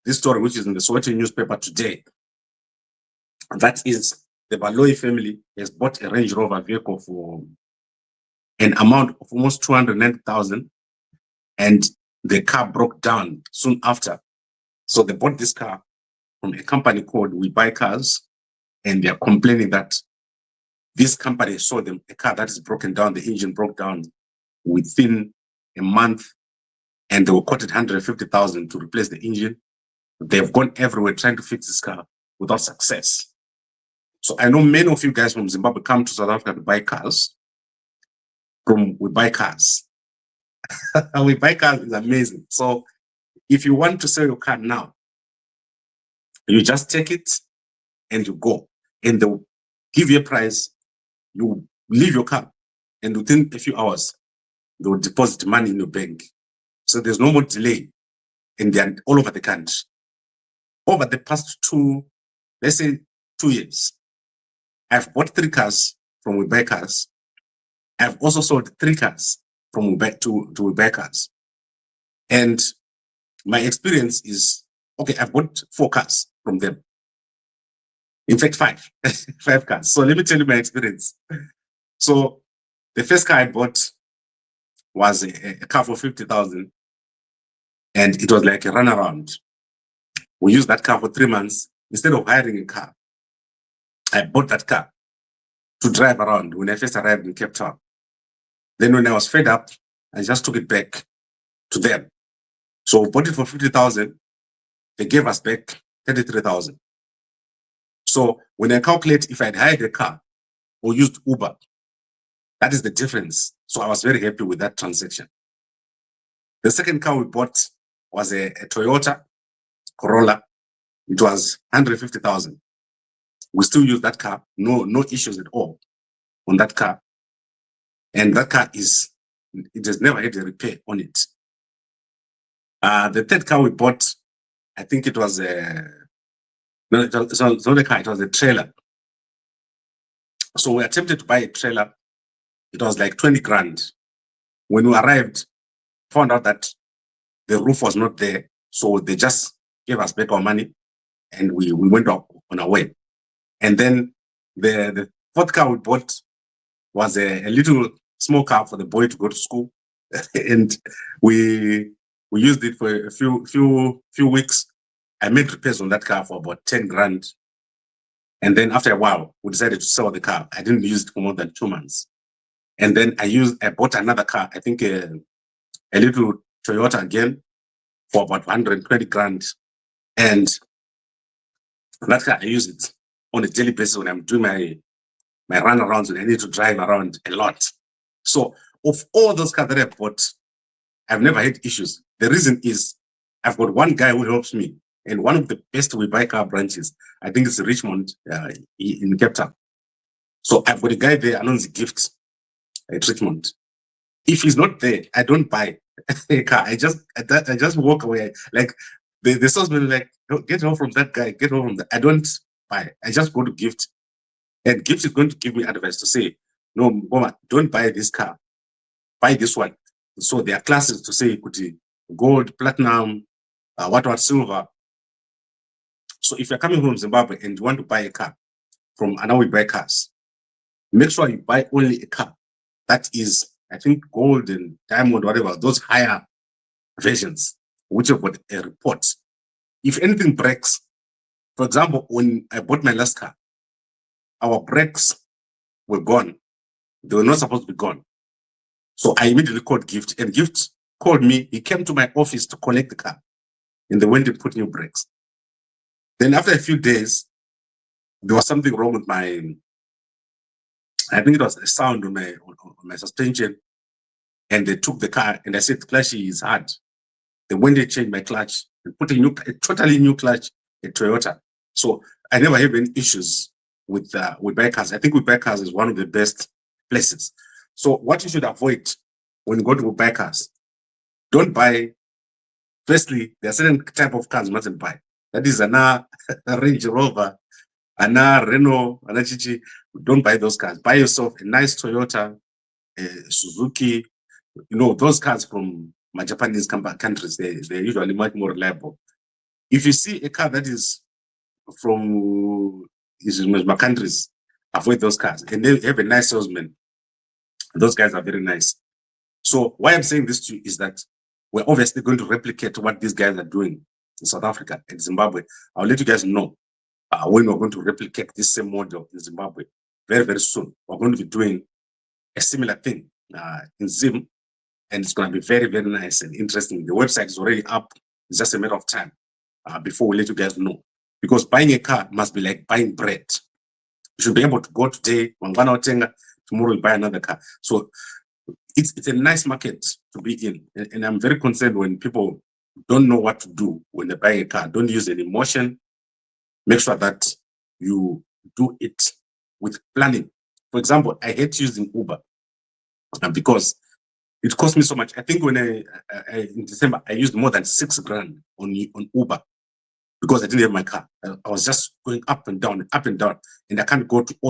this story, which is in the Sowetan newspaper today. That is, the Baloyi family has bought a Range Rover vehicle for an amount of almost 290,000, and the car broke down soon after. So they bought this car from a company called WeBuyCars, and they're complaining that this company sold them a car that is broken down. The engine broke down within a month, and they were quoted 150,000 to replace the engine. They've gone everywhere trying to fix this car without success. So I know many of you guys from Zimbabwe come to South Africa to buy cars from WeBuyCars. WeBuyCars is amazing. So if you want to sell your car now, you just take it and you go, and they'll give you a price. You leave your car, and within a few hours, they will deposit money in your bank. So there's no more delay, and they're all over the country. Over the past let's say 2 years, I've bought 3 cars from WeBuyCars. I've also sold 3 cars from WeBuyCars. And my experience is, okay, I've bought 4 cars from them. In fact, 5, 5 cars. So let me tell you my experience. So the first car I bought was a car for 50,000, and it was like a runaround. We used that car for 3 months. Instead of hiring a car, I bought that car to drive around when I first arrived in Cape Town. Then when I was fed up, I just took it back to them. So we bought it for 50,000. They gave us back 33,000. So when I calculate if I'd hired a car or used Uber, that is the difference. So I was very happy with that transaction. The second car we bought was a Toyota Corolla. It was 150,000. We still use that car. No issues at all on that car. And that car it has never had a repair on it. The third car we bought, I think it was it's not a car, it was a trailer. So we attempted to buy a trailer. It was like 20 grand. When we arrived, found out that the roof was not there. So they just gave us back our money, and we went on our way. And then the fourth car we bought was a little small car for the boy to go to school. And we used it for a few weeks. I made repairs on that car for about 10 grand. And then after a while, we decided to sell the car. I didn't use it for more than 2 months. And then I bought another car, I think a little Toyota again, for about 120 grand. And that car, I use it on a daily basis when I'm doing my runarounds, and I need to drive around a lot. So of all those cars that I bought, I've never had issues. The reason is I've got one guy who helps me, and one of the best WeBuyCars branches, I think it's Richmond in Cape Town. So I've got a guy there, Anon's Gift at Richmond. If he's not there, I don't buy a car. I just walk away. Like the salesman, like, get off from that guy, get off from that. I don't buy. I just go to Gift, and Gift is going to give me advice to say, no, Mama, don't buy this car. Buy this one. So there are classes to say, gold, platinum, silver. So if you're coming from Zimbabwe and you want to buy a car from WeBuyCars, make sure you buy only a car that is, I think, gold and diamond, whatever, those higher versions, which have got a report. If anything breaks, for example, when I bought my last car, our brakes were gone. They were not supposed to be gone. So I immediately called Gift, and Gift called me. He came to my office to collect the car, and they went and put new brakes. Then after a few days, there was something wrong with I think it was a sound on my suspension, and they took the car, and I said, the clutch is hard. They went and changed my clutch and put a totally new clutch, a Toyota. So I never have any issues with WeBuyCars. I think WeBuyCars is one of the best places. So what you should avoid when you go to WeBuyCars, don't buy. Firstly, there are certain type of cars you mustn't buy. That is a Range Rover, Renault, Chichi. Don't buy those cars. Buy yourself a nice Toyota, Suzuki. Those cars from my Japanese countries, they're usually much more reliable. If you see a car that is from my countries, avoid those cars. And they have a nice salesman. Those guys are very nice. So why I'm saying this to you is that we're obviously going to replicate what these guys are doing in South Africa and Zimbabwe. I'll let you guys know when we're going to replicate this same model in Zimbabwe very, very soon. We're going to be doing a similar thing in Zim, and it's going to be very, very nice and interesting. The website is already up. It's just a matter of time before we let you guys know. Because buying a car must be like buying bread. You should be able to go today, tomorrow you buy another car. So it's a nice market to be in. And I'm very concerned when people don't know what to do when they buy a car. Don't use any emotion. Make sure that you do it with planning. For example, I hate using Uber because it cost me so much. I think when in December, I used more than 6 grand on Uber because I didn't have my car. I was just going up and down, and I can't go to all the